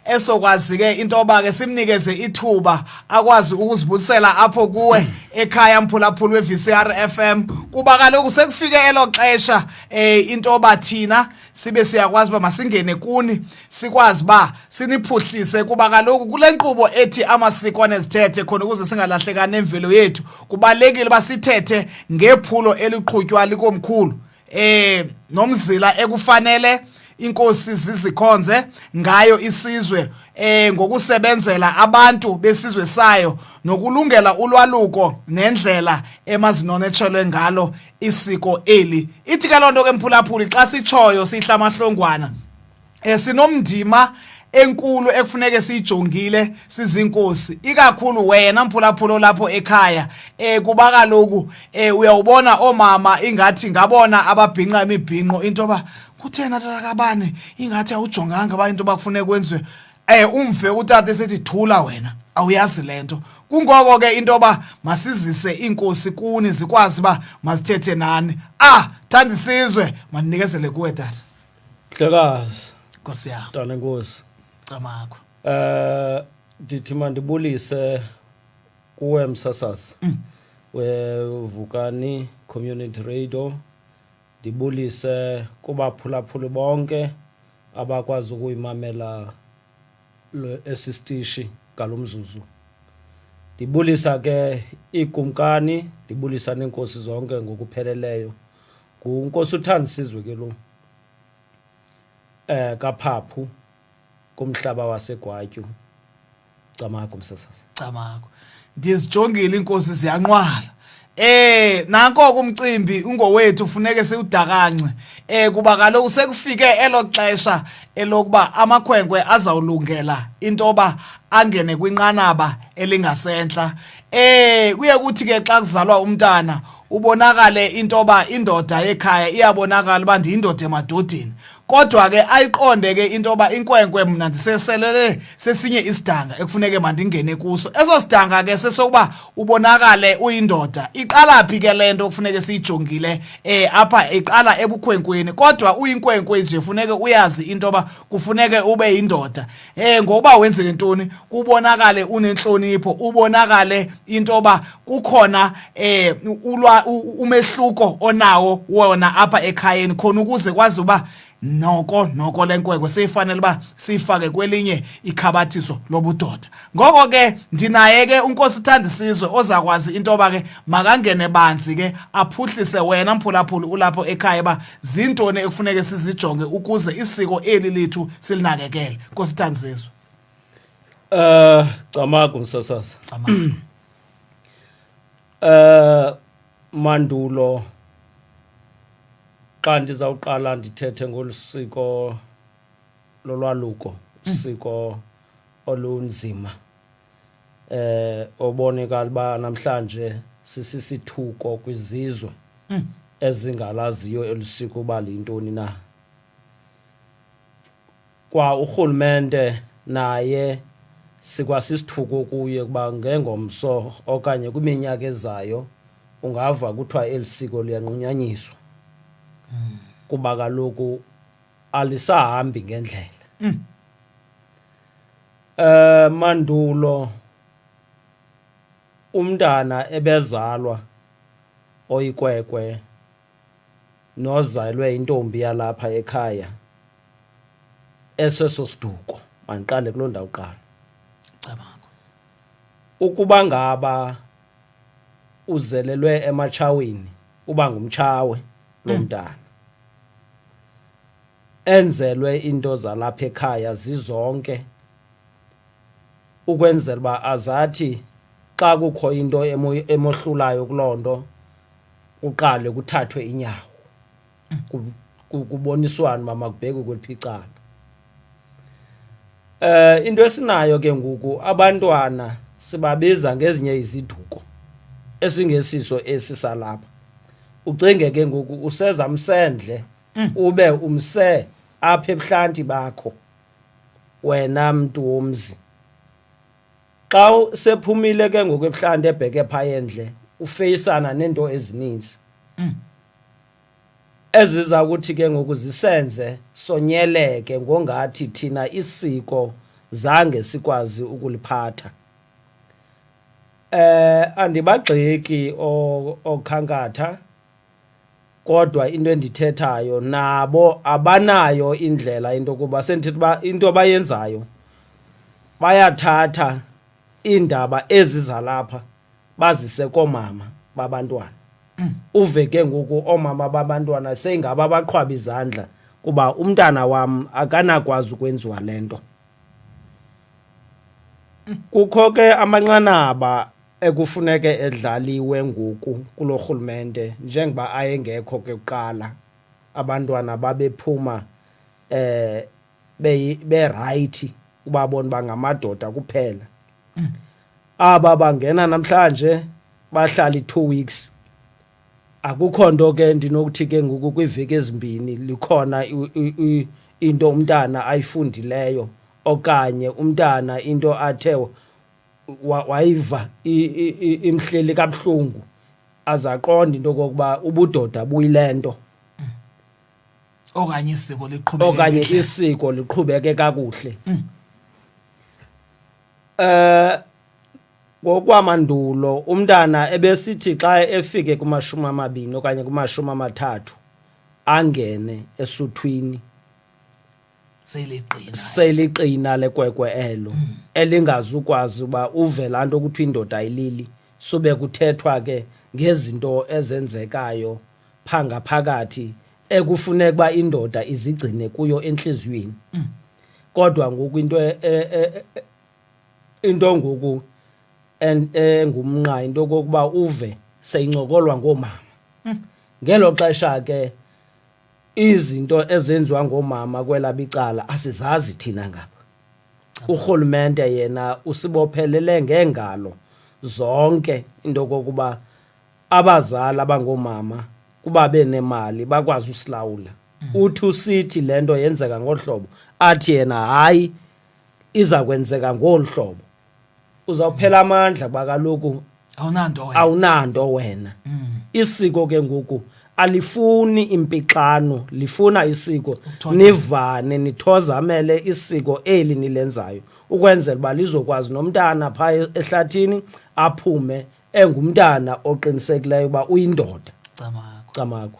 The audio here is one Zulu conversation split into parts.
esokwazi ke into oba ke simnikeze ithuba akwazi ukuzibusela apho kuwe ekhaya mphulaphula weVCR FM kuba kaloku sekufike elo xesha into oba thina sibe siyakwazi ba masingene kuni sikwazi ba siniphuhlise kuba kaloku kule nkqubo ethi amasiko anezithethe khona ukuze singalahlekani nemvelo yethu kubalekile basithethe ngephulo eliqhutywa likomkhulu nomzila ekufanele inkosi zizikhonze ngayo isizwe ngokusebenzela abantu besizwe sayo nokulungela ulwaluko nendlela emazinonetshelwe ngalo isiko eli ithi ke lonto ke mphulaphuli xa sitshoyo sihla amahlongwana sinomndima enkulu ekufuneke siyijongile sizinkosi ikakhulu wena mphulaphula lapho ekhaya kuba kaloku uyawubona omama ingathi ngabona ababhinqa imibhinqo into ba kuthena tata kabani ingathi awujonganga ba into bakufuneka kwenziwe umve utata esithi thula wena awuyazi lento kungoko ke into ba masizise inkosi kuni zikwazi ba mazithethe nani thandisizwe mandinikezele kuwe tata Dlekazi Nkosi yami Dana Nkosi Camakho ndithi mandibulise kuwe msasazi weVukani Community Radio ndibulise kubaphulaphuli bonke abakwazi ukuyimamela esisitishi ngalomzuzu ndibulisa ke ikumkani ndibulisa nenkosi zonke ngokupheleleyo nguNkosi uThandisizwe ke lo kaPhaphu kumhlaba waseGwatyu Camakho msasazi Camakho ndizijongile inkosi ziyanqwala nanko kumcimbi ungowethu ufuneke siwudakance kuba kaloku sekufike elo xesha elokuba amakhwenkwe azawulungela intoba angene kwinqanaba elingasentla kuye kuthi ke xa kuzalwa umntana ubonakale intoba indoda ekhaya iyabonakala uba ndiyindoda emadodeni kodwa ke ayiqonde ke intoba inkwenkwe mna ndiseselele sesinye isidanga ekufuneke mandingene kuso eso sidanga ke sesokuba ubonakale uyindoda iqala phi ke lento kufuneke siyijongile apha iqala ebukhwenkweni kodwa uyinkwenkwe nje funeke uyazi intoba kufuneke ube yindoda ngoba wenze intoni kubonakale unenhlonipho ubonakale intoba kukhona umehluko onawo wona apha ekhayeni khona ukuze kwazi uba noko lenkwekwe seyifanele ba sifake kwelinye ikhabathiso lobudoda ngoko ke ndinaye ke uNkosi Thandisizwe ozakwazi intoba ke makangene banzi ke aphuhlise wena mphulaphuli ulapho ekhaya ba zintoni ekufuneke sizijonge ukuze isiko eli lethu silinakekele Nkosi Thandisizwe Camakho msasazi mandulo xa ndizawuqala ndithethe ngosiko lolwaluko usiko olunzima obonekala ba namhlanje sisisithuko kwizizwe ezingalaziyo elisiko ba lintoni na kwa urhulumente naye sikwasisithuko kuye kuba ngengomso okanye kwiminyaka ezayo ungava kuthiwa elisiko liyanqunyanyiswa kuba kaloku alisahambi ngendlela mandulo umntana ebezalwa oyikwekwe nozalwe intombi yalapha ekhaya eseso siduko mandiqale kuloo ndawo uqala Camakho ukuba ngaba uzelelwe ematshaweni uba ngumtshawe lo mntana enzelwe into zalapha ekhaya zizonke ukwenzela ba azathi xa kukho into emohlulayo kulonto uqale kuthathwe inyawo kuboniswana mama kubhekwe kweliphicala into esinayo ke ngoku abantwana sibabiza ngezinye iziduko esingesiso esisalapha ucinge ke ngoku useza msendle ube umse apha ebuhlanti bakho wena mntu womzi xa sephumile ke ngoku ebuhlanti ebheke phayendle ufeyisana nento ezininzi eziza kuthi ke ngoku zisenze sonyeleke ngongathi thina isiko zange sikwazi ukuliphatha. Andibagxeki okhankatha, kodwa into endithethayo nabo abanayo indlela into yokuba sendithetha uba into abayenzayo bayathatha iindaba ezi zalapha bazise koomama babantwana. Uve ke ngoku oomama babantwana seyingaba abaqhwaba izandla kuba umntana wam akanakwazi ukwenziwa le nto. Kukho ke amanqanaba ekufuneke edlaliwe ngoku kulo rhulumente njengoba ayengekho ke kuqala abantwana babephuma berayithi ubabona bangamadoda kuphela. Aba bangena namhlanje bahlala i2 weeks. Akukho nto ke ndinokuthi ke ngoku kwiiveki ezimbini likhona into umntana ayifundileyo okanye umntana into athe wayiva imhleli kabuhlungu azaqonda into kokuba ubudoda buyilento okanye isiko liqhubeke kakuhle. Ngokwamandulo umntana ebesithi xa efike kuma-20 okanye kuma-30 angene esuthwini seliqina lekwekwe elo elingazukwazi uba uve laa nto kuthiwa indoda ayilili, sube kuthethwa ke ngezinto ezenzekayo phangaphakathi ekufuneka uba indoda izigcine kuyo entliziyweni. Kodwa ngoku into ngoku engumnqa into kokuba uve seyincokolwa ngoomama. Ngelo xesha ke izinto ezenziwa ngoomama kwelabicala asizazi thina ngapha. Urhulumente yena usibophelele ngeengalo zonke into kokuba abazali abangoomama kuba benemali bakwazi usilawula. Uthi usithi le nto yenzeka ngolu hlobo athi yena hayi iza kwenzeka ngolu hlobo, uzawuphela amandla kuba kaloku awunanto wena. Isiko ke ngoku alifuni impixano, lifuna isiko nivane nithozamele isiko eli nilenzayo ukwenzela uba lizokwazi nomntana phaa ehlathini aphume engumntana oqinisekileyo uba uyindoda. Camagu.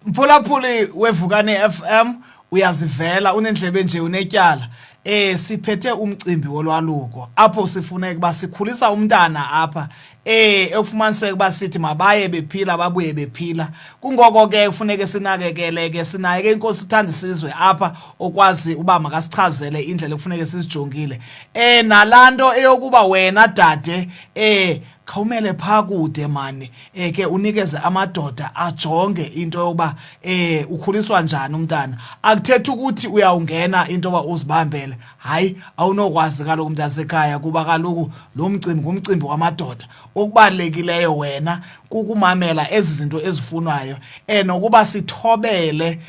Mphulaphuli weVukane FM uyazivela unendlebe nje unetyala. Siphethe umcimbi wolwaluko apho sifuneka uba sikhulisa umntana apha ekufumaniseka uba sithi mabaye bephila babuye bephila. Kungoko ke kufuneke sinakekele ke sinaye ke inkosi uthanda isizwe apha okwazi uba makasichazele indlela ekufuneke sizijongile. Nalanto eyokuba wena dade khawumele phaa kude mani ke unikeze amadoda ajonge into yokuba ukhuliswa njani umntana. Akuthethi ukuthi uyawungena into yoba uzibambele, hayi awunokwazi kaloku mntasekhaya kuba kaloku lo mcimbi ngumcimbi wamadoda. Okubalulekileyo wena kukumamela ezi zinto ezifunwayo nokuba sithobele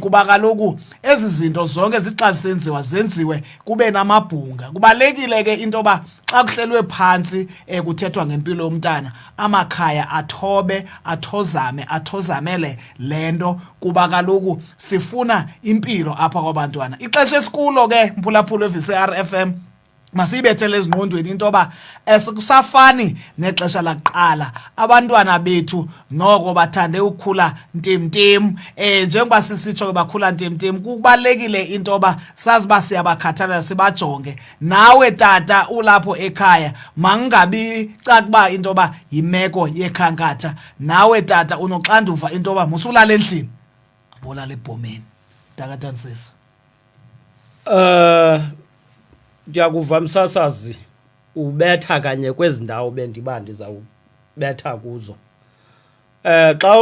kuba kaloku ezi zinto zonke zixa zisenziwa zenziwe kube namabhunga. Kubalulekile ke into yoba xa kuhlelwe phantsi kuthethwa ngempilo yomntana amakhaya athobe athozamele le nto kuba kaloku sifuna impilo apha kwabantwana. Ixesha esikulo ke mphulaphuli weVCR FM masiyibethele ezingqondweni into yoba kusafani nexesha lakuqala. Abantwana bethu noko bathande ukukhula ntimtim. Njengoba sisitsho ke bakhula ntimtim, kubalulekile into yoba sazi uba siyabakhathalela sibajonge. Nawe tata ulapho ekhaya mangabi cakuba into yoba yimeko yekhankatha. Nawe tata unoxanduva into yoba musulala endlini abolala ebhomeni. Takatansisa ndiyakuva msasazi ubetha kanye kwezi ndawo bendiba ndizawubetha kuzo. Xa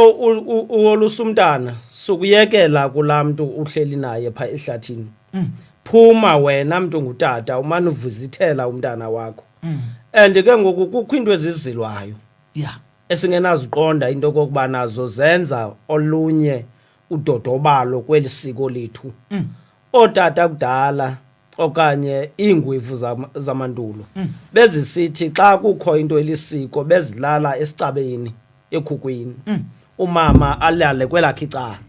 uwolusa umntana sukuyekela kulaa mntu uhleli naye phaa ehlathini. Phuma wena mntu ngutata umane uvizithela umntana wakho. And ke ngoku kukho into ezizilwayo esingenaziqonda into kokuba nazo zenza olunye udodobalo kweli siko lethu. Ootata kudala okanye iingwevu zamandulo bezisithi xa kukho into elisiko bezilala esicabeni ekhukwini, umama alale kwelakhe icala.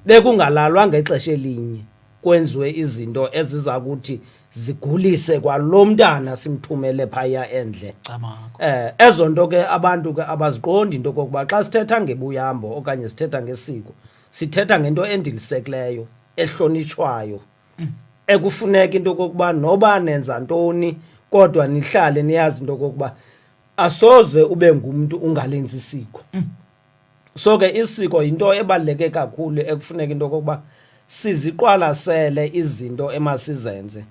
Bekungalalwa ngexesha elinye kwenziwe izinto eziza kuthi zigulise kwalo mntana simthumele phaya endle. Camako. Ezo nto ke abantu ke abaziqondi into kokuba xa sithetha ngebuyambo okanye sithetha ngesiko sithetha ngento endilisekileyo ehlonitshwayo ekufuneka into kokuba noba nenza ntoni kodwa nihlale niyazi into kokuba asoze ube ngumntu ungalenzi isiko. So ke isiko yinto ebaluleke kakhulu ekufuneka into kokuba siziqwalasele izinto emasizenze.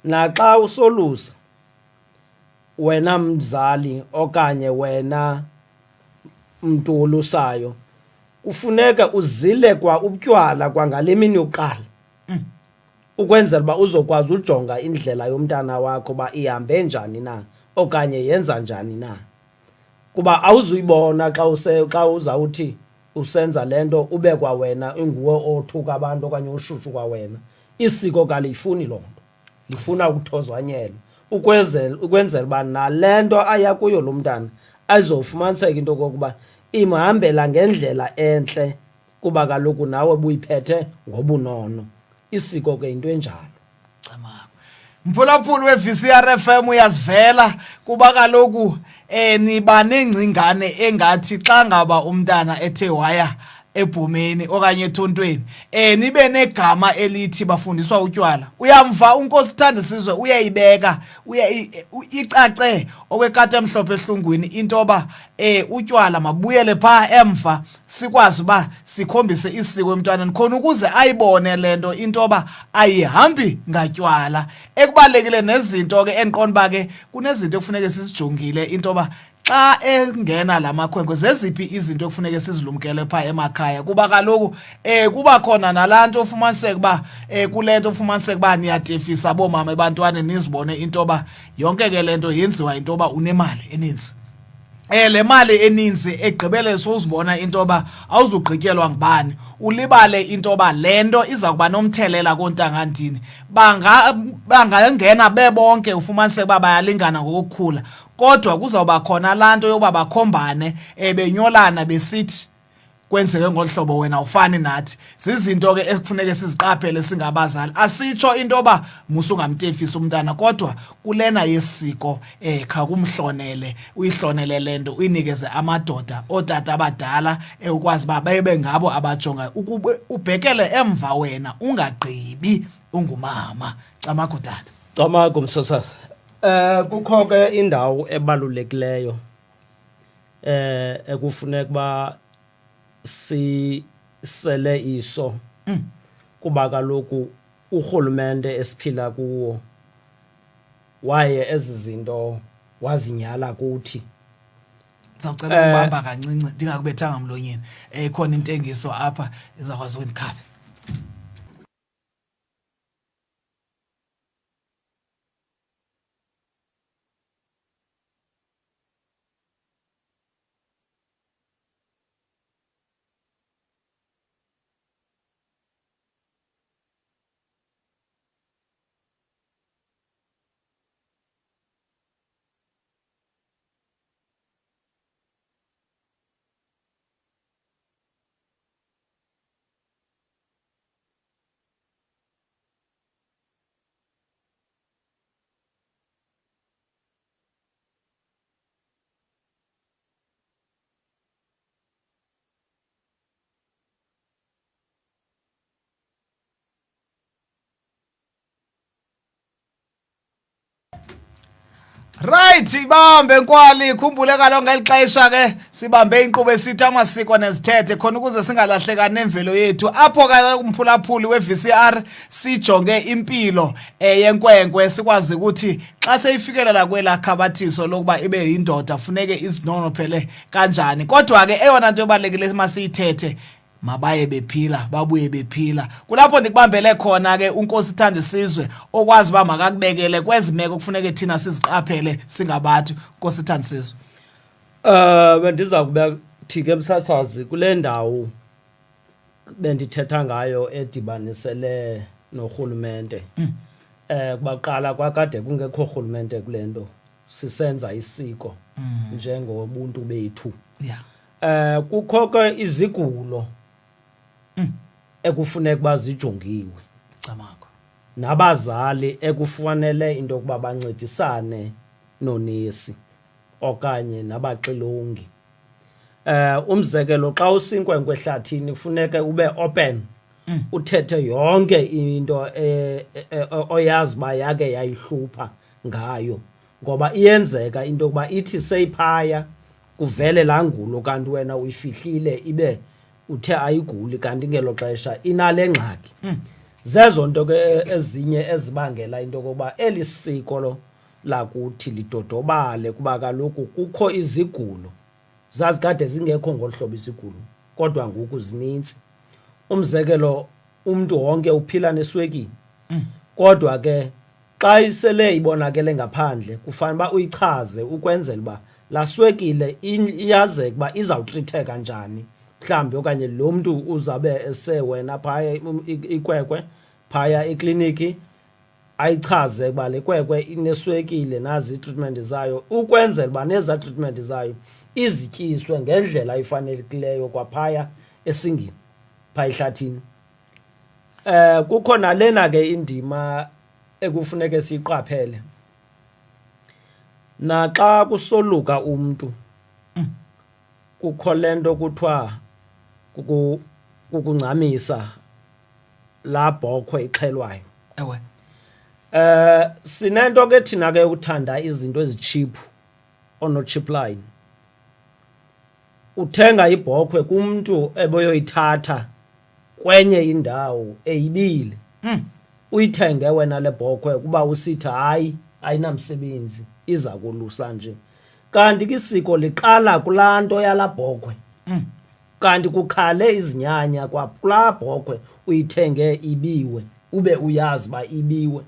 Naxa usolusa wena mzali okanye wena mntu olusayo kufuneka uzile kwa ubutywala kwangale mini yokuqala ukwenzela uba uzokwazi ujonga indlela yomntana wakho ba ihambe njani na okanye yenza njani na, kuba awuzuyibona xa uzawuthi usenza lento ube kwa wena inguwe othuka abantu okanye ushushu kwa wena. Isiko kalifuni loo nto, lifuna ukuthozwanyelwa ukwenzela uba nalento aya kuyo lo mntana azofumaniseka into kokuba imhambela ngendlela entle kuba kaloku nawe buyiphethe ngobunono. Isiko ke into enjalo. Mphulaphuli we-VCR FM uyazivela kuba kaloku niba nengcingane engathi xa ngaba umntana ethe waya ebhomeni okanye ethontweni nibe negama elithi bafundiswa utywala. Uyamva uNkosithanda Sizwe uyayibeka icace okwekati emhlophe ehlungwini intoba utywala mabuyele pha emva sikwazi ba sikhombise isiko emntwaneni khona ukuze ayibone lento intoba ayihambi ngatywala. Ekubalekile nezinto ke endiqonda ba ke kunezinto ekufuneka sizijongile intoba xa engena lamakhwenkwe zeziphi izinto ekufuneka sizilumkele pha emakhaya kuba kaloku kuba khona nalanto ufumaniseka ba kulento ufumaniseka ba niyatefisa bomama ebantwaneni nizibone intoba yonke ke lento yenziwa intoba unemali eninzi. Le mali eninzi egqibele sozibona intoba awuzugqityelwa ngubani ulibale intoba lento iza kuba nomthelela kontangandini bangangena bebonke ufumaniseka ba bayalingana ngokukhula kodwa kuzawuba khona lanto yoba bakhombane benyolana besithi kwenzeke ngolhlobo wena ufani nathi. Zizinto ke ekufuneka siziqaphele singabazali. Asitsho intoba musungamtefisa umntana kodwa kulena yesiko kha kumhlonele uyihlonele lento uyinikeze amadoda otata abadala ukwazi ba bebe ngabo abajonga ukuba ubhekele emva wena ungagqibi ungumama. Camako tata. Camako msasazi. Kukho ke indawo ebalulekileyo ekufuneka ba sisele iso kuba kaloku urhulumente esiphila kuwo waye ezi zinto wazinyala kuthi. Ndizawucela ukubamba kancinci ndingakubethanga mlonyeni khona intengiso apha izawukwazi ukundikhapha. Right, ibambe nkwali khumbule kaloku ngelixesha ke sibambe inkqubo esithi amasiko nezithethe khona ukuze singalahlekani nemvelo yethu. Apho ke umphulaphuli we-VCR sijonge impilo yenkwenkwe sikwazi ukuthi xa seyifikelela kwela khabathiso lokuba ibe yindoda funeke izinonophele kanjani. Kodwa ke eyona nto ebalulekile masiyithethe mabaye bephila babuye bephila. Kulapho ndikubambele khona ke uNkosithanda Sizwe okwazi ba makakubekele kwezimeko kufuneka thina siziqaphele singabathi. Nkosithanda Sizwe. Bendiza kubethi ke msasazi kule ndawo bendithetha ngayo edibanisele norhulumente. Kubaqala kwakade kungekho rhulumente kule nto sisenza isiko njengobuntu bethu. Yeah. Kukho ke izigulo ekufuneka bazijongiwe. Camako. nabazali ekufanele into yokuba bancedisane nonesi okanye nabaxilongi. Umzekelo xa usinkwenkwe ehlathini kufuneke ube open, uthethe yonke into oyazi uba yake yayihlupha ngayo, ngoba iyenzeka into yokuba ithi seyiphaya kuvele laa ngulo kanti wena uyifihlile ibe uthe ayiguli kanti ngelo xesha inale ngxaki. Zezo nto ke ezinye ezibangela into yokokuba eli siko lakuthi lidodobale, kuba kaloku kukho izigulo zazikade zingekho ngolu hlobo izigulo kodwa ngoku zinintsi. Umzekelo, umntu wonke uphila neswekile, kodwa ke xa isele ibonakele ngaphandle kufanele uba uyichaze ukwenzela uba laa swekile iyazeka uba izawutritheka njani, mhlawumbi okanye lo mntu uzabe esewena phaya ikwekwe phaya ekliniki ayichaze ukuba le kwekwe ineswekile nazi iitritmenti zayo, ukwenzela uba neza tritmenti zayo izityiswe ngendlela ifanelekileyo kwaphaya esingini phaa ehlathini. Kukho nalena ke indima ekufuneke siyiqaphele, naxa kusoluka umntu kukho le nto kuthiwa kukungcamisa laa bhokhwe ixhelwayo. Ewe. Sinento ke thina ke uthanda izinto ezitshiphu, oono-chip line. Uthenga ibhokhwe kumntu eboyoyithatha kwenye indawo eyibile, uyithenge wena le bhokhwe kuba usithi hayi ayinamsebenzi iza kolusa nje, kanti ke isiko liqala kulaa nto yalaa bhokhwe. Kanti kukhale izinyanya kwakulaa bhokhwe uyithenge ibiwe ube uyazi uba ibiwe,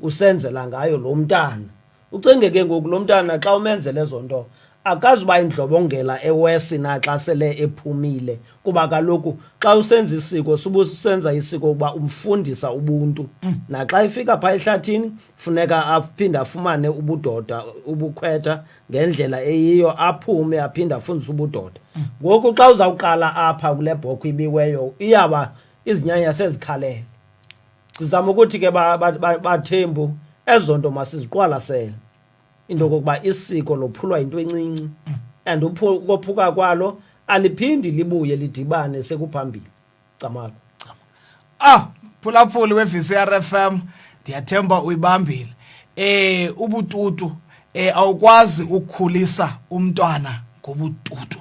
usenzela ngayo lo mntana. Ucinge ke ngoku lo mntana xa umenzela ezo nto akazuba yindlobongela ewesi na xa sele ephumile, kuba kaloku xa usenza isiko suba usenza isiko ukuba umfundisa ubuntu. Naxa efika phaa ehlathini funeka aphinde afumane ubudoda, ubukhwetha ngendlela eyiyo, aphume aphinde afundise ubudoda. Ngoku xa uzawuqala apha kule bhokhwe ibiweyo iyaba izinyanya sezikhalele. Sizama ukuthi ke bathembu ezo nto masiziqwalasele into yokokuba isiko lophulwa yinto encinci, and ukophuka kwalo aliphindi libuye lidibane sekuphambili. Camalo. Phulaphuli we-VCR FM, ndiyathemba uyibambile. Ubututu awukwazi ukukhulisa umntwana ngobututu.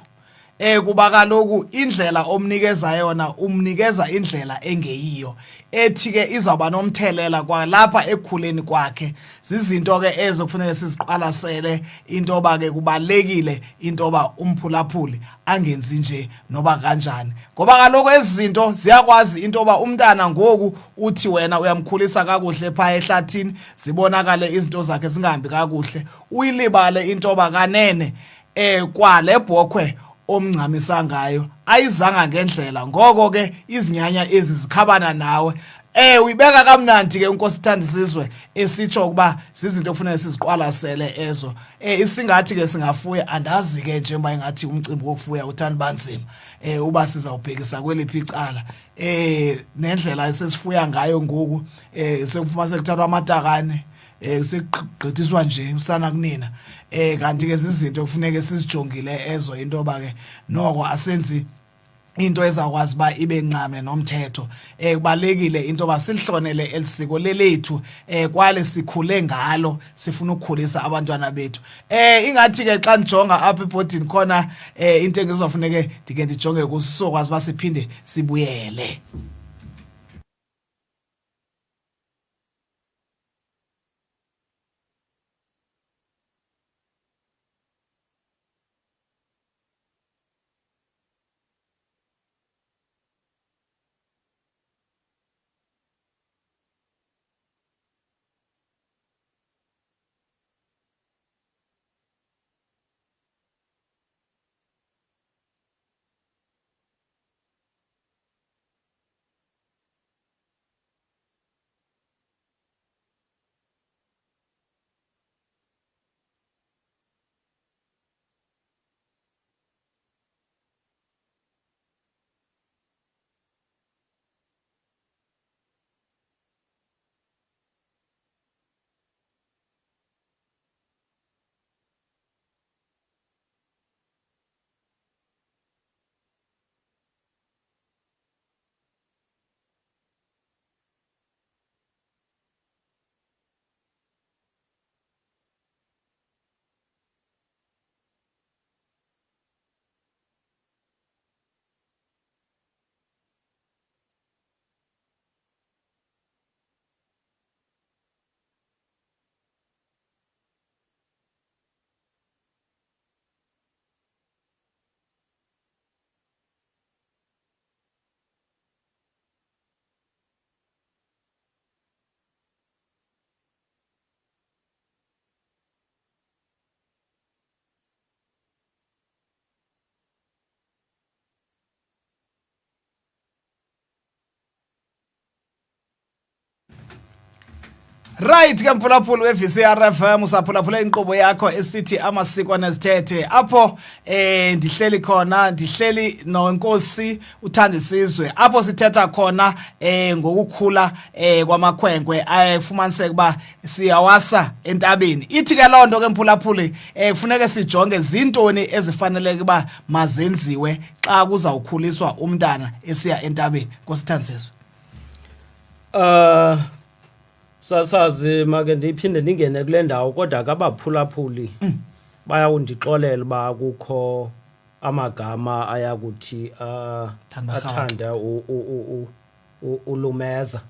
Kuba kaloku indlela omnikeza yona umnikeza indlela engeyiyo, ethi ke izawuba nomthelela kwalapha ekukhuleni kwakhe. Zizinto ke ezo kufanele siziqwalasele into yoba ke kubalulekile into yoba umphulaphuli angenzi nje noba kanjani, ngoba kaloku ezi zinto ziyakwazi into yoba umntana ngoku uthi wena uyamkhulisa kakuhle phaa ehlathini, zibonakale izinto zakhe zingahambi kakuhle, uyilibale into yoba kanene kwale bhokhwe omncamisa ngayo ayizanga ngendlela, ngoko ke izinyanya ezi zikhabana nawe. Uyibeka kamnandi ke uNkosi Thandisizwe esitsho ukuba zizinto kufanele siziqwalasele ezo. Isingathi ke singafuya, andazi ke njengoba ingathi umcimbi wokufuya uthanda banzima, uba sizawubhekisa kweliphi icala. Nendlela esesifuya ngayo ngoku, sekufuma sekuthathwa amatakane, sekugqithiswa nje usana kunina. Kanti ke zizinto kufuneke sizijongile ezo, into yoba ke noko asenzi into ezawukwazi uba ibe ncame nomthetho. Kubalulekile into yoba silihlonele eli siko lelethu, kwale sikhule ngalo, sifuna ukukhulisa abantwana bethu. Ingathi ke xa ndijonga apha ebhodini khona into engizofuneke ndike ndijonge kuso sizokwazi uba siphinde sibuyele. Right ke mphulaphuli we-VCR FM usaphulaphula inkqubo yakho esithi amasiko nezithethe apho ndihleli khona ndihleli nonkosi uThandisizwe apho sithetha khona ngokukhula kwamakhwenkwe ayefumaniseka kuba siyawasa entabeni. Ithi ke loo nto ke mphulaphuli kufuneka sijonge zintoni ezifaneleke kuba mazenziwe xa kuzawukhuliswa umntana esiya entabeni. Nkosi Thandisizwe. Sasazi make ndiphinde ndingene kule ndawo kodwa kabaphulaphuli bayawundixolela uba kukho amagama ayakuthi athanda ulumeza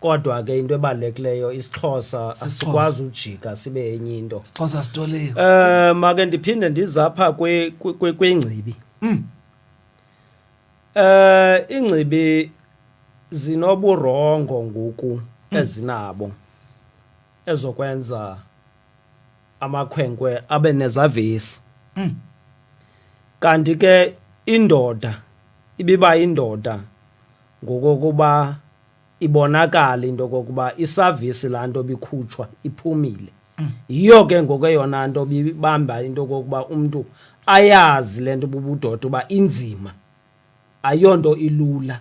kodwa ke into ebalulekileyo isiXhosa asikwazi ujika sibe enye into. isiXhosa sitoliwe. Make ndiphinde ndizapha kwingcibi. Ingcibi zinoburongo ngoku ezinabo ezokwenza amakhwenkwe abe nezavesi. Kanti ke indoda ibiba indoda ngokokuba ibonakala into kokuba isavisi lanto bikhutshwa iphumile. Yiyo ke ngokuyona nto bibamba into kokuba umuntu ayazi lento bubudoda uba inzima ayonto ilula.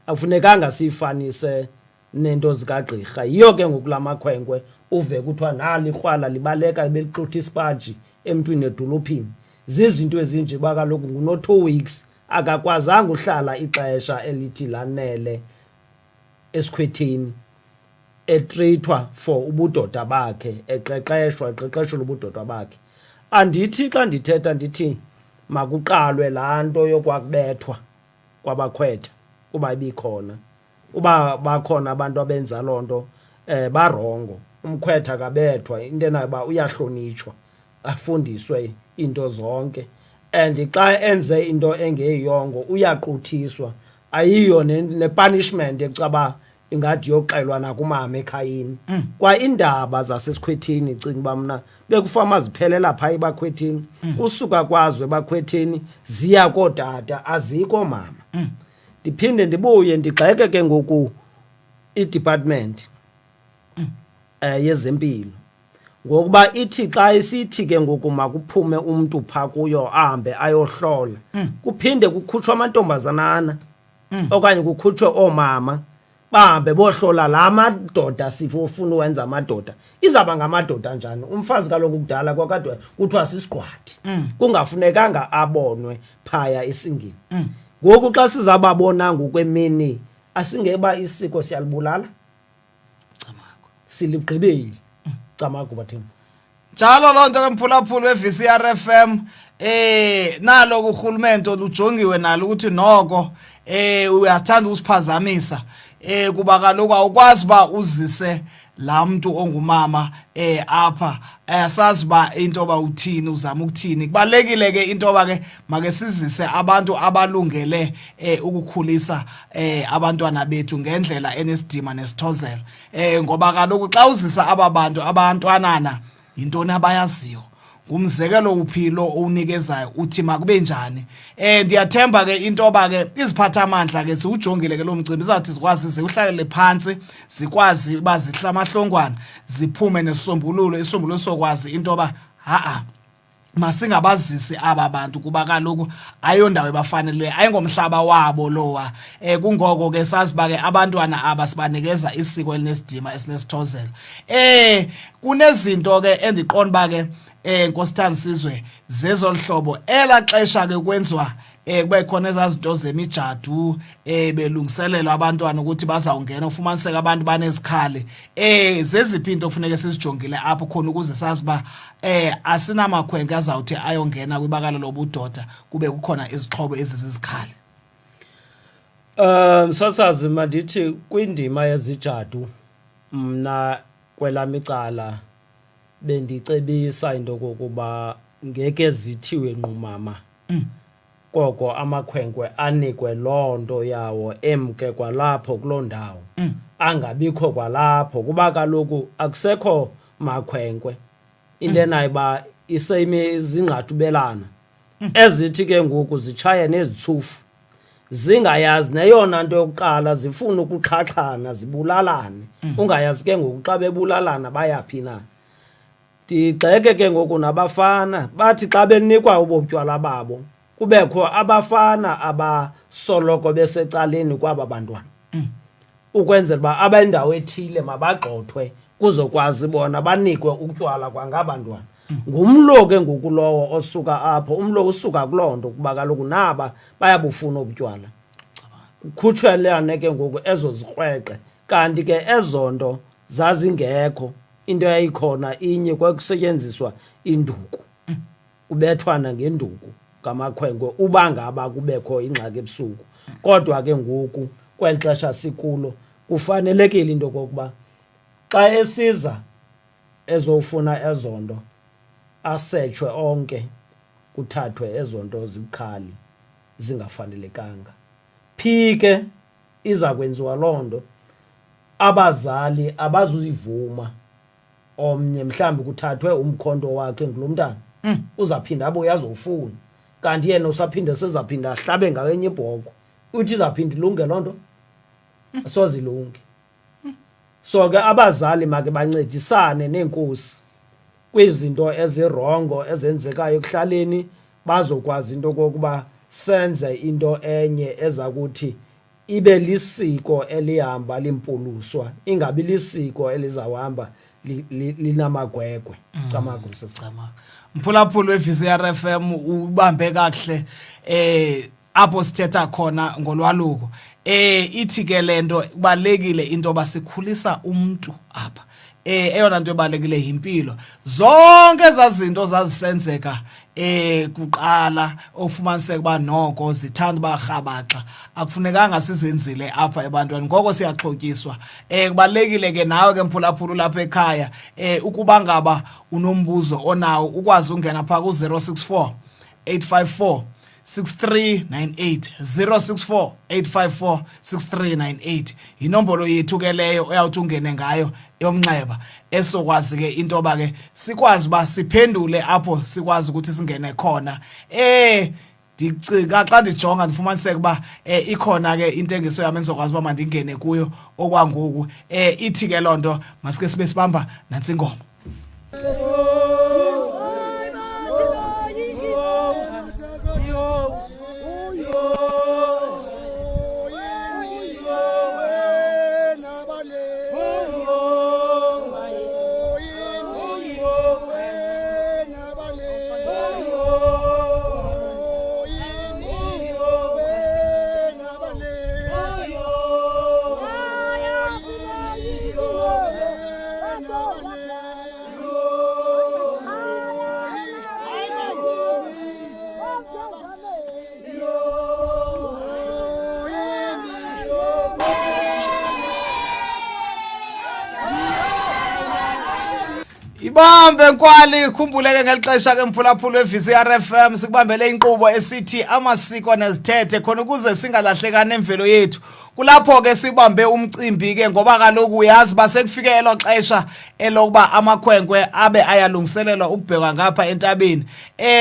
Akufunekanga sifanise nento zikagqirha. Yiyo ke ngokulamakhwenkwe uve kuthiwa nali ikrwala libaleka belixutha isipaji emntwini edolophini. Zizinto ezinje ba kaloku nguno 2 weeks akakwazanga uhlala ixesha elithi lanele esikhwetheni etrithwa for ubudoda bakhe eqeqeshwa ubudoda bakhe. Andithi xa ndithetha ndithi makuqalwe laa nto yokwakubethwa kwabakhwetha kuba ibikhona. Uba bakhona abantu abenza loo nto barongo. Umkhwetha akabethwa into enayo uba uyahlonitshwa afundiswe into zonke and xa enze into engeyongo uyaquthiswa. Ayiyo nepunishment ecaba ingathi yoxelwa nakumama ekhayeni. Kwa indaba zasesikhwetheni cinga uba mna bekufama ziphelela phaa ebakhwetheni. Usuka kwazo ebakhwetheni ziya kootata azikho mama. Ndiphinde ndibuye ndigxeke ke ngoku i-department yezempilo ngokuba ithi xa isithi ke ngoku makuphume umntu phaa kuyo ahambe ayohlola kuphinde kukhutshwa amantombazanana okanye kukhutshwe oomama bahambe bohlola la madoda sifuna uwenza amadoda. Izaba ngamadoda njani? Umfazi kaloku kudala kwakade kuthiwa sisigqwathi kungafunekanga abonwe phaya esingeni. Ngoku xa sizababona ngokwemini asingeba isiko siyalibulala Camagu siligqibeli Camagu bathembu. Njalo loo nto ke mphulaphuli we-VCR FM nalo kurhulumente lujongiwe nalo ukuthi noko uyathanda usiphazamisa kuba kaloku awukwazi uba uzise laa mntu ongumama apha asazi uba into yoba uthini uzama ukuthini. Kubalulekile ke into yoba ke make sizise abantu abalungele ukukhulisa abantwana bethu ngendlela enesidima nesithozelo ngoba kaloku xa uzisa aba bantu abantwanana yintoni abayaziyo ngumzekelo uphilo owunikezayo uthi makube njani. Ndiyathemba ke into yoba ke iziphathamandla ke siwujongile ke lo mcimbi izawuthi zikwazi ziwuhlalele phantsi zikwazi uba zihla amahlongwana ziphume nesisombululo isisombululo sokwazi into yoba masingabazisi aba bantu kuba kaloku ayondawo ebafaneleyo ayingomhlaba wabo lowa. Kungoko ke sazi ba ke abantwana aba sibanikeza isiko elinesidima esinesithozelo. Kunezinto ke endiqonda ba ke Nkosi Thandisizwe zezolhlobo elaxesha ke kwenziwa kube khona ezazinto zemijadu belungiselelwa abantwana ukuthi bazawungena ufumaniseka abantu banezikhali zeziphi into kufuneka sizijongile apho khona ukuze sazi ba asinamakhwenkwe azawuthi ayongena kwibakala lobudoda kube kukhona izixhobo ezizizikhali. Sasazi mandithi kwindima yezijadu mna kwelami icala bendicebisa into kokuba ngeke zithiwe nqumama koko amakhwenkwe anikwe loo nto yawo emke kwalapho kuloo ndawo angabikho kwalapho kuba kaloku akusekho makhwenkwe into enayo uba iseyime zingqathubelana ezithi ke ngoku zitshaye nezitsufu zingayazi neyona nto yokuqala zifuna ukuxhaxhana zibulalane ungayazi ke ngoku xa bebulalana bayaphi na. Ndigxeke ke ngoku nabafana bathi xa benikwa ubutywala babo kubekho abafana abasoloko besecaleni kwaba bantwana ukwenzela uba abendawo ethile mabagxothwe kuzokwazi bona banikwe utywala kwangabantwana. Ngumlo ke ngoku lowo osuka apho umlo usuka kuloo nto kuba kaloku naba bayabufuna ubutywala kukhutshwelane ke ngoku ezo zikrweqe. Kanti ke ezo nto zazingekho, into yayikhona inye kwakusetyenziswa induku kubethwana ngenduku ngamakhwenkwe uba ngaba kubekho ingxaki ebusuku. Kodwa ke ngoku kweli xesha sikulo kufanelekile into kokuba xa esiza ezofuna ezo nto asetshwe onke kuthathwe ezo nto zibukhali zingafanelekanga. Phike iza kwenziwa loo nto abazali abazuyivuma omnye mhlawumbi kuthathwe umkhonto wakhe ngulo mntana uzaphinda abuye azofuna kanti yena usaphinde sezaphinda ahlabe ngawenye ibhoko uthi izaphinda ilunge loo nto asoze ilunge. So ke abazali make bancedisane neenkosi kwizinto ezirongo ezenzekayo ekuhlaleni bazokwazi into kokuba senze into enye eza kuthi ibe lisiko elihamba limpuluswa ingabi lisiko elizawuhamba linamagwegwe. Camagu sesicamagu Mphulaphuli weVCR FM ubambe kahle apho sithetha khona ngolwaluko. Ithi ke lento kubalekile into basikhulisa umuntu apha. Eyona nto ebalekile impilo. Zonke ezazinto zazisenzeka kuqala ofumaniseka ba noko zithanda barhabaxa akufunekanga sizenzile apha ebantwana ngoko siyaxhotyiswa. Kubalekile ke nawe ke mphulaphula lapha ekhaya ukuba ngaba unombuzo onawo ukwazi ungena pha ku 064 854 6398 064 854 6398 inombolo yethu ke leyo uyawuthi ungene ngayo yomnxeba esokwazi ke into ba ke sikwazi ba siphendule apho sikwazi ukuthi singene khona. Ndicika xa ndijonga ndifumaniseka ba ikhona ke intengiso yami engizokwazi ba mandingene kuyo okwangoku. Ithi ke lonto masike sibe sibamba nansi ingoma. Ibambe nkwali khumbuleke ngelixesha ke mphulaphula weVCR FM sikubambele inkqubo esithi amasiko nezithethe khona ukuze singalahlekani emvelo yethu. Kulapho ke sibambe umcimbi ke ngoba kaloku uyazi basekufike elo xesha elokuba amakhwenkwe abe ayalungiselelwa ukubheka ngapha entabeni.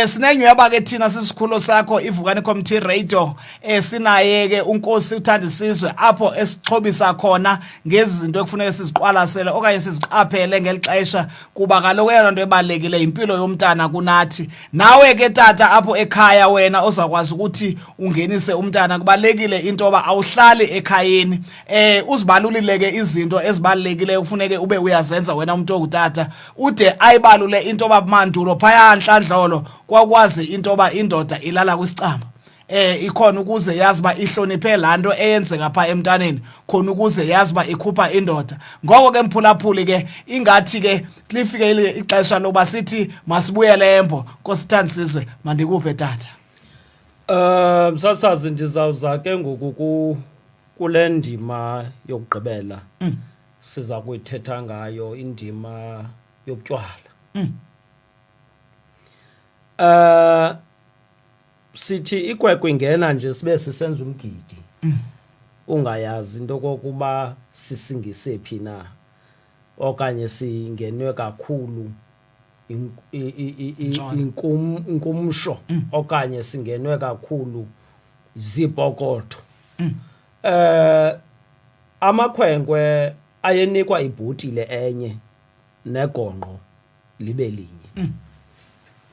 Sinenyweba ke thina sisikhulu sakho iVukani Community Radio sinaye ke uNkosi uthanda isizwe apho esixhobisa khona ngezi zinto ekufuneka siziqwalasele okanye siziqaphele ngelixesha kuba kaloku eyona nto ebalekile impilo yomntana kunathi. Nawe ke tata apho ekhaya wena ozakwazi ukuthi ungenise umntana kubalekile into ba awuhlali ekhayeni uzibalulile ke izinto ezibalekile kufuneke ube uyazenza wena umuntu ongutata ude ayibalule into ba mandulo phaya nhlandlolo kwakwazi into ba indoda ilala kwisicamba. Ikhona ukuze yazi ba ihloniphe lanto eyenzeka pha emntaneni khona ukuze yazi ba ikhupha indoda. Ngoko ke mphulaphuli ke ingathi ke lifike ixesha loba sithi masibuyele embo nkosithandisizwe mandikuphe tata. Msasazi ndizawuza ke ngoku kule ndima yokugqibela siza kuyithetha ngayo indima yobutywala. Sithi ikwekwe ingena nje sibe sisenza umgidi ungayazi into kokuba sisingise phi na okanye singenwe kakhulu inkumsho okanye singenwe kakhulu zipokotho. Amakhwenkwe ayenikwa ibhutile enye negonqo libe linye.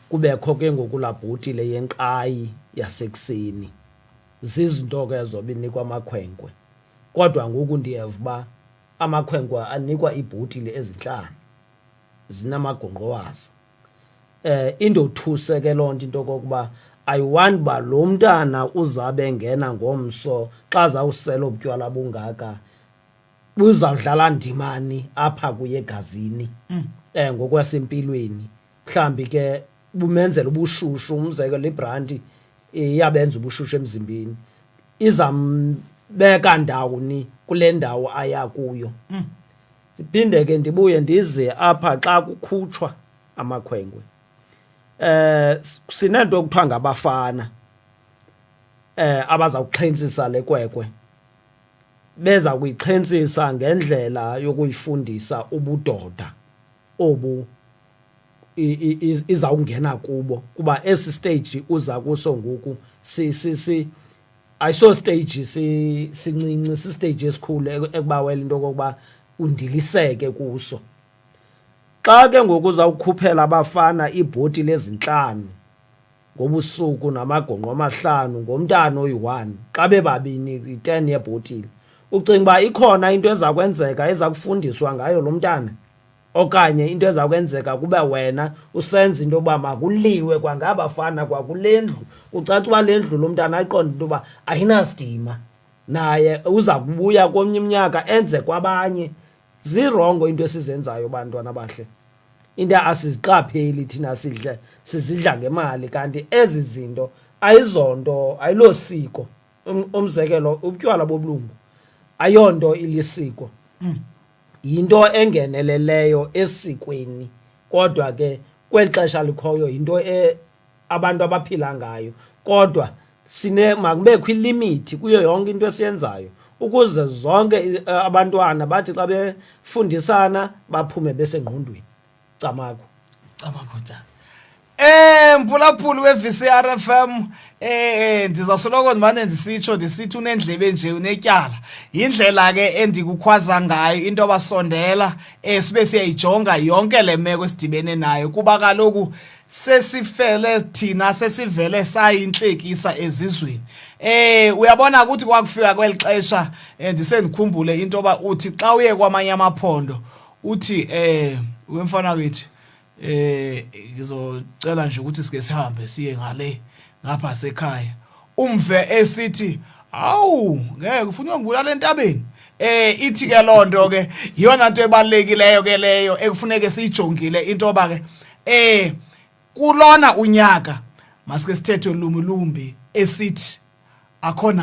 Kubekho ke ngoku laa bhutile yenqayi yasekuseni. Zizinto ke zobinikwa amakhwenkwe. Kodwa ngoku ndiyeva uba amakhwenkwe anikwa ibhutile ezintlanu zinamagongqo wazo. Indothuse ke loo nto into kokuba ayiwani uba lo mntana uzabe engena ngomso xa zawusela ubutywala bungaka buzawudlala ndimani apha kuye egazini ngokwasempilweni. Mhlawumbi ke bumenzela ubushushu, umzekelo ibranti iyabenza ubushushu emzimbeni, izambeka ndawoni kule ndawo aya kuyo. Siphinde ke ndibuye ndize apha xa kukhutshwa amakhwenkwe. Sinento okuthiwa ngabafana abazawuxhentsisa le kwekwe, beza kuyixhentsisa ngendlela yokuyifundisa ubudoda obu izawungena kubo, kuba esi stage uza kuso ngoku ayiso stage sincinci, si stage esikhulu ekubawela into kokuba undiliseke kuso. Xa ke ngoku uzawukhuphela abafana iibhotile ezintlanu ngobusuku namagongqo amahlanu ngomntana oyi-1, xa bebabini i-10 yebhotile, ucinga uba ikhona into eza kwenzeka eza kufundiswa ngayo lo mntana? Okanye into eza kwenzeka kube wena usenza into yokuba makuliwe kwangabafana kwakule ndlu, ucaca uba le ndlu lo mntana ayiqonde into yoba ayinasidima, naye uza kubuya komnye iminyaka enze kwabanye. Zirongo into esizenzayo bantwana abahle. Into asiziqapheli thina sizidla ngemali, kanti ezi zinto ayizonto, ayilo siko. Umzekelo ubutywala bobulungu ayonto ilisiko. Yinto engeneleleyo esikweni, kodwa ke kweli xesha likhoyo yinto abantu abaphila ngayo. Kodwa makubekho ilimithi kuyo yonke into esiyenzayo ukuze zonke abantwana bathi xa befundisana baphume besengqondweni. Camako tata. Mphulaphuli we-VCR FM, ndizawusoloko ndimane ndisithi unendlebe nje unetyala. Yindlela ke endikukhwaza ngayo into abasondela sibe siyayijonga yonke le meko esidibene nayo, kuba kaloku sesifele thina, sesivele sayintlekisa ezizweni. Uyabona ukuthi kwakufika kweli xesha, ndisendikhumbule into yoba uthi xa uye kwamanye amaphondo uthi wemfana wethu ngizocela nje ukuthi sike sihambe siye ngapha sekhaya, umve esithi awu ngeke ufuna ukubulala entabeni. Ithi ke loo nto ke yiyona nto ebalulekileyo ke leyo ekufuneke siyijongile into yoba ke kulona unyaka masike sithethe lumbi esithi akukho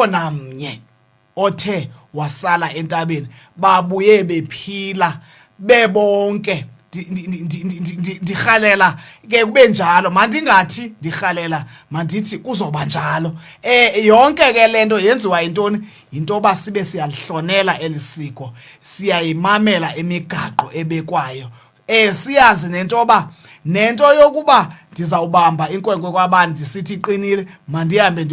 namnye othe wasala entabeni, babuye bephila bebonke. Ndirhalela ke kube njalo, mandingathi ndirhalela, mandithi kuzoba njalo. Yonke ke lento yenziwa yintoni? Yinto yoba sibe siyalihlonela eli siko, siyayimamela imigaqo ebekwayo. Siyazi nento yokuba ndizawubamba inkwenkwe kwabani ndisithi iqinile mandihambe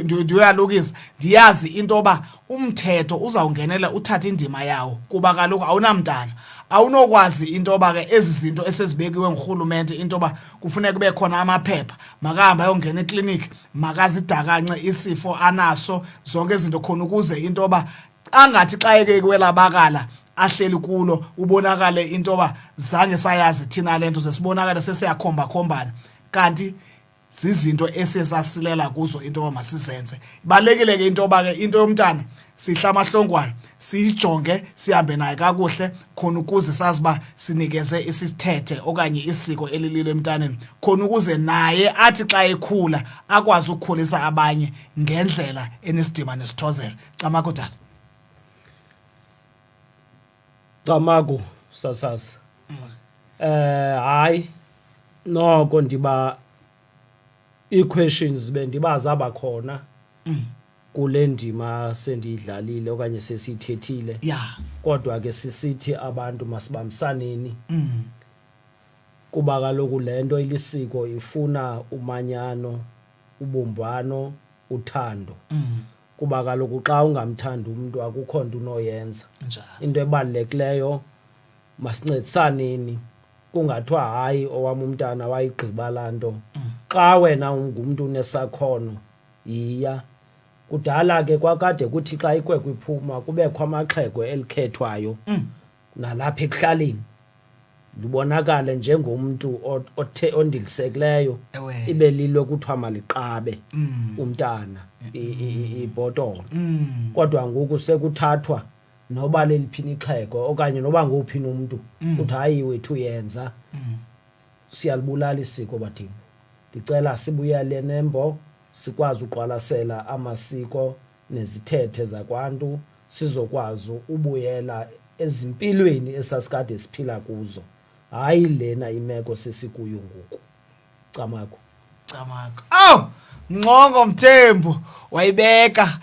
ndiyoyalukisa, ndiyazi into yoba umthetho uzawungenela uthatha indima yawo, kuba kaloku awunamntana. Awunokwazi into yoba ke ezi zinto esezibekiwe ngurhulumente into yoba kufuneka kube khona amaphepha, makahambe ayongena ekliniki, makazidakance isifo anaso, zonke izinto khona ukuze into yoba angathi xa ekekwela bakala ahleli kulo ubonakale into yoba zange sayazi thina le nto, sesibonakale sesiyakhomba-khombana, kanti zizinto esesasilela kuzo into yoba masizenze. Ibalulekile ke into yoba ke into yomntana sihla amahlongwane, siyijonge, sihambe naye kakuhle khona ukuze sazi uba sinikeze isithethe okanye isiko elililo emntaneni, khona ukuze naye athi xa ekhula akwazi ukukhulisa abanye ngendlela enesidima nesithozelo. Camako tata. Camako sasasa. Hayi noko ndiba ii-questions bendibazi abakhona kule ndima sendiyidlalile okanye sesiyithethile. Kodwa ke sisithi abantu masibambisaneni, kuba kaloku le nto ilisiko ifuna umanyano, ubumbano, uthando. Kuba kaloku xa ungamthandi umuntu akukho nto unoyenza. Njalo. Into ebalulekileyo masincedisaneni, kungathiwa hayi owam umntana wayigqiba laa nto. Xa wena ungumntu unesakhono yiya. Kudala ke kwakade kuthi xa ikwekwe iphuma kubekho amaxhego elikhethwayo nalapha ekuhlaleni libonakale njengomntu ondilisekileyo, Ewe. ibe lilo kuthiwa maliqabe umntana ibhotolo. Kodwa ngoku sekuthathwa noba leliphini ixhego okanye noba nguphi umntu uthi hayi wethu yenza. Siyalibulala isiko bathini. Ndicela sibuyele nembo, sikwazi uqwalasela amasiko nezithethe zakwantu, sizokwazi ubuyela ezimpilweni esasikade siphila kuzo, hayi lena imeko sesikuyo ngoku. Camako. Mnqongo Mthembu wayibeka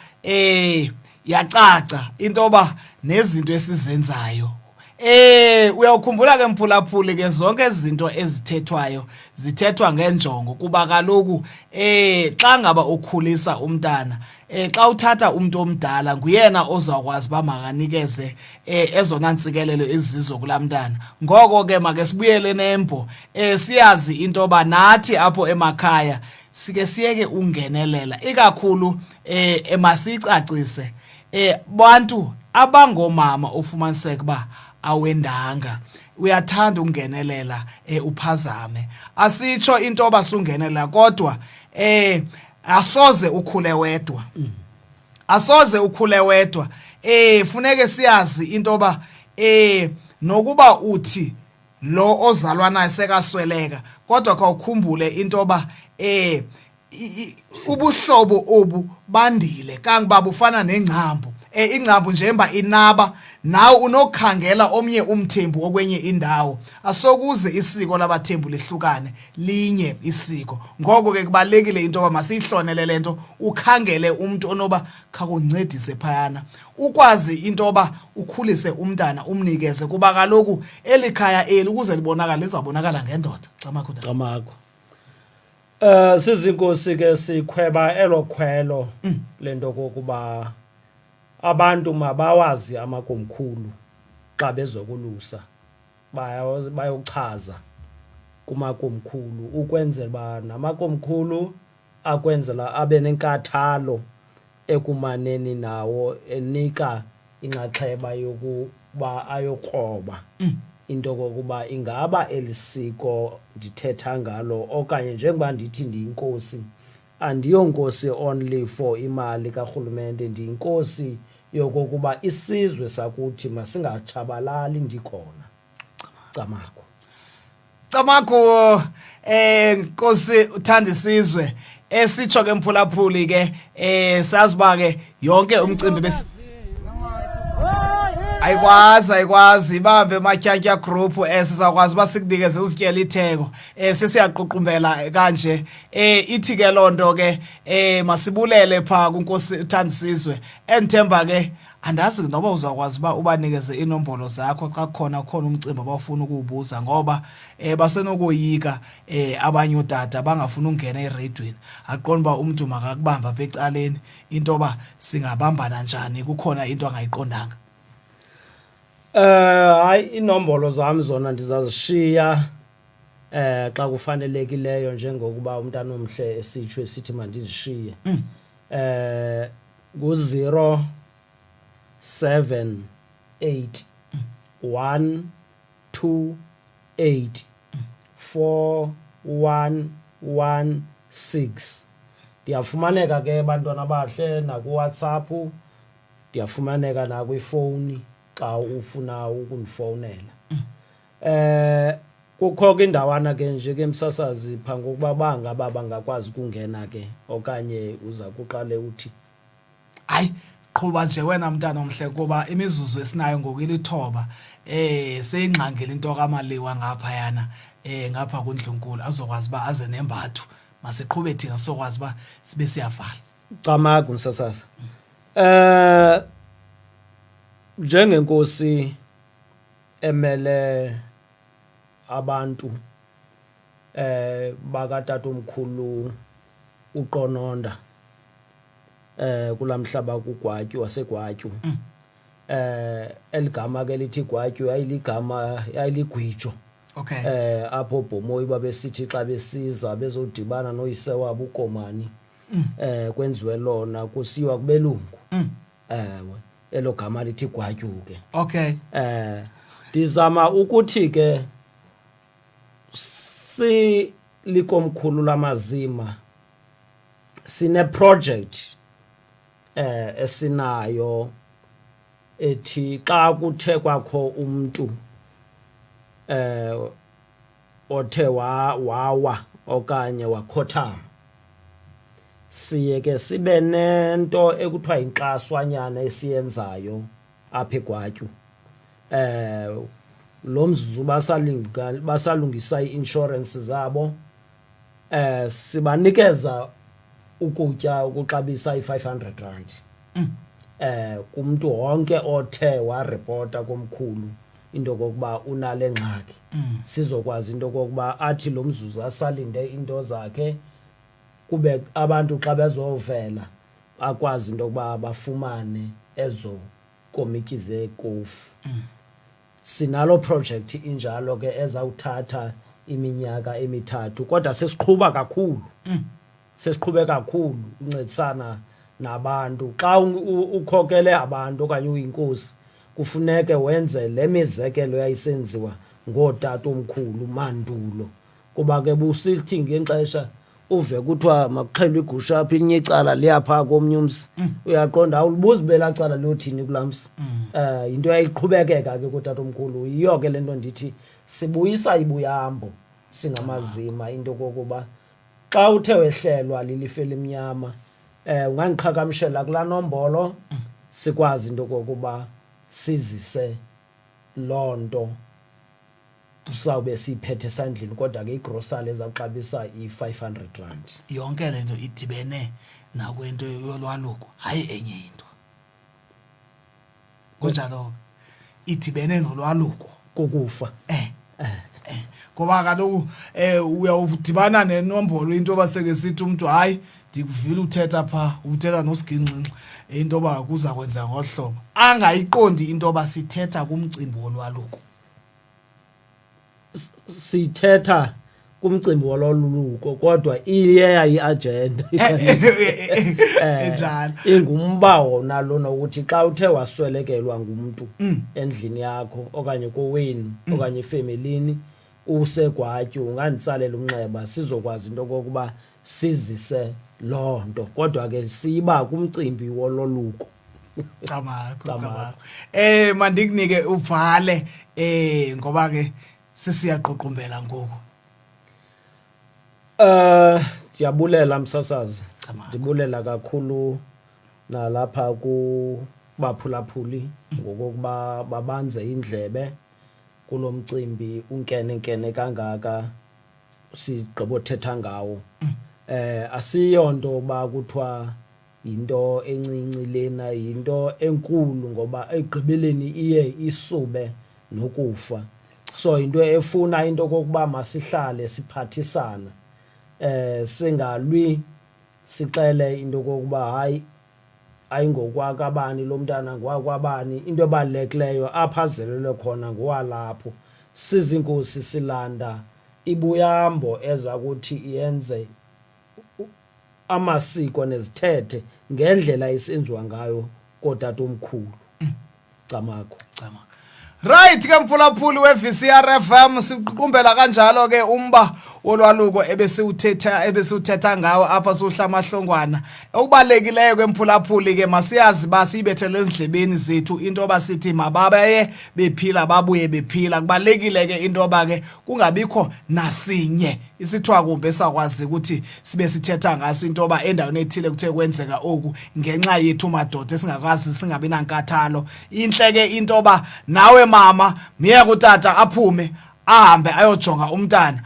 yacaca intoba nezinto esizenzayo. Uyawukhumbula ke Mphulaphuli ke zonke izinto ezithethwayo zithethwa ngenjongo kuba kaloku xa ngaba ukhulisa umntana, xa uthatha umuntu omdala nguyena ozawukwazi ba makanikeze ezona ntsikelelo ezizo kulaa mntana. Ngoko ke make sibuyele nembo, siyazi intoba nathi apho emakhaya sike siyeke ungenelela ikakhulu emasicacise bantu abangomama ofumaniseka ba awendanga uyathanda ungenelela uphazame. Asitsho intoba sungenelela kodwa asoze ukhule wedwa. Asoze ukhule wedwa. Funeke siyazi intoba nokuba uthi lo ozalwa naye sekasweleka kodwa khawukhumbule intoba ubuhlobo obu bandile kangoba bufana nengcambu. Ingcambu njemba inaba nawe unokhangela omnye umthembu okwenye indawo, asokuze isiko labathembu lihlukane linye isiko. Ngoko ke kubalekile intoba masiyihlonele lento, ukhangele umuntu onoba khakuncedise phayana ukwazi intoba ukhulise umntana umnikeze kuba kaloku elikhaya eli ukuze libonakala lizabonakala ngendoda. Camako. Sizinkosi ke sikhweba elokhwelo lento kokuba abantu mabawazi amakomkhulu xa bezokulusa bayochaza kumakomkhulu ukwenzela ba namakomkhulu akwenzela abe nenkathalo ekumaneni nawo enika inxaxheba yokuba ayokroba into kokuba ingaba elisiko ndithetha ngalo okanye njengoba ndithi ndiyinkosi andiyonkosi only for imali karhulumente, ndiyinkosi yokokuba isizwe sakuthi masingatshabalali ndikhona. Camako. Nkosi uthanda isizwe esitsho ke Mphulaphuli ke sazi ba ke yonke umcimbi ayikwazi ibambe Matyantya Group sizakwazi basiknikeze uzityela itheko sesiyaququmbela kanje ithi ke lonto ke masibulele pha kuNkosi uThandisizwe enthemba ke andazi noba uzakwazi ba ubanikeze inombolo zakho xa khona umcimbi abafuna ukuwubuza ngoba basenokoyika abanye utata bangafuna ungena eradweni aqonda ba umuntu makakubamba apha ecaleni intoba singabambana njani kukhona into angayiqondanga. Hayi inombolo zami zona ndizazishiya xa kufanelekileyo njengokuba umntana omhle esitsho esithi mandizishiye. Ku 078 128 4116. Ndiyafumaneka ke bantwana bahle naku WhatsApp, ndiyafumaneka na kwifowuni xa ufuna ukundifowunela. Kukho ke indawana ke nje ke msasazi pha ngokuba bangaba bangakwazi ukungena ke okanye uza kuqale uthi hayi qhuba nje wena mntana omhle kuba imizuzu esinayo ngokulithoba seyingxangela into kaMaliwa ngapha yana ngapha kuNdlunkulu azokwazi ba aze nembathu masiqhube thina sokwazi ba sibe siyavala. Camako msasazi. Njengenkosi emele abantu bakatatomkhulu uqononda kulamhlaba kuGwatyu waseGwatyu. Eligama ke lithi Gwatyu yayiligwijo. Okay. Apho Bhomoyi babesithi xa besiza bezodibana noyise wabo uKomani kwenziwe lona kusiwa kubelungu. Ewe, elo gama lithi Gwatyu ke. Okay. Ndizama ukuthi ke likomkhulu lamazima sine project esinayo ethi xa kuthe kwakho umuntu othe wawa okanye wakhothama, siye ke sibe nento ekuthiwa inkxaswanyana esiyenzayo apha eGwatyu. Lo mzuzu basalungisa i-insurance zabo, sibanikeza ukutya ukuxabisa i-R500 kumuntu wonke othe warepota komkhulu into kokuba unale ngxaki. Sizokwazi into kokuba athi lo mzuzu asalinde into zakhe, kube abantu xa bezovela akwazi into yokuba bafumane ezo komityi zekofu. Sinalo project injalo ke ezawuthatha iminyaka emithathu, kodwa sesiqhuba kakhulu. Sesiqhube kakhulu uncedisana nabantu. Xa ukhokele abantu okanye uyinkosi, kufuneke wenze le mizekelo yayisenziwa ngootata omkhulu mandulo, kuba ke busithi ngexesha uve kuthiwa makuxhelwe igusha apha elinye icala liyapha komnye umzi, uyaqonda awulibuzi bela cala liyothini kulaa mzi. Yinto yayiqhubekeka ke kutata omkhulu. Yiyo ke le nto ndithi sibuyisa ibuyambo singamazima into kokuba xa uthe wehlelwa lilifu elimnyama ungandiqhagamshela kulaa nombolo sikwazi into kokuba sizise loo nto sawube siyiphethe esandleni, kodwa ke igrosali ezawuxabisa i-R500. Yonke le nto idibene nakwento yolwaluko, hayi enye into. Kunjalo idibene nolwaluko kukufa. Ngoba kaloku uyawudibana nenombolo into baseke sithi umuntu hayi ndikuvile uthetha pha, uthetha nosigingxingxi into ba kuza kwenza ngohlobo, angayiqondi into basithetha kumcimbi wolwaluko. Sithetha kumcimbi wolwaluko kodwa iyeya iagenda njalo ingumba wona lona ukuthi xa uthe waswelekelwa ngumuntu endlini yakho okanye kowenu okanye efamilini useGwatyu, unganditsalela umnxeba sizokwazi into kokuba sizise loo nto, kodwa ke siba kumcimbi wololuko. Camako. Mandikunike uvale ngoba ke sesiyaququmbela ngoku. Ndiyabulela msasazi. Ndibulela kakhulu nalapha kubaphulaphuli ngokuba babanze indlebe kulo mcimbi unkene kangaka sigqibothetha ngawo. Asiyonto ba kuthiwa yinto encinci lena, yinto enkulu ngoba egqibeleni iye isube nokufa. So into efuna into kokuba masihlale siphathisana, singalwi sixele into kokuba hayi ayingokwakabani lo mntana ngwakwabani. Into ebalulekileyo apha azelelwe khona ngowalapho. Sizinkosi silanda ibuyambo eza kuthi iyenze amasiko nezithethe ngendlela isenziwa ngayo kotata omkhulu. Camako. Right ke mphulaphuli we-VCR FM siququmbela kanjalo ke umba wolwaluko ebesiwuthetha ngawo apha sohlamahlongwana. Okubalulekileyo ke mphulaphuli ke masiyazi basibethele ezindlebeni zethu into basithi mababe bephila babuye bephila. Kubalekile ke into ba ke kungabikho nasinye isithwa kumbe sakwazi ukuthi sibe sithetha ngaso into ba endaweni ethile kuthe kwenzeka oku ngenxa yethu madoda singakwazi singabi nankathalo. Inhle ke into ba nawe mama miya kutata aphume ahambe ayojonga umntana.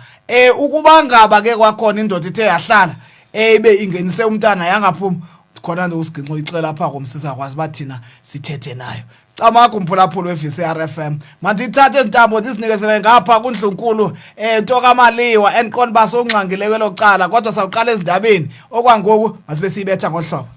Ukuba ngaba ke kwakhona indoda ithe yahlala ibe ingenise umntana yangaphuma khona nje usigingxo ixela lapha komsisa kwazi bathina sithethe nayo. camaga umphulaphula we-VCR FM mandithathe izintambo ndizinikezele ngapha kuNdlunkulu Ntokamaliwa endiqonda uba sowungxangile kwelo cala kodwa sawuqala ezindabeni okwangoku masibe siyibetha ngohlobo.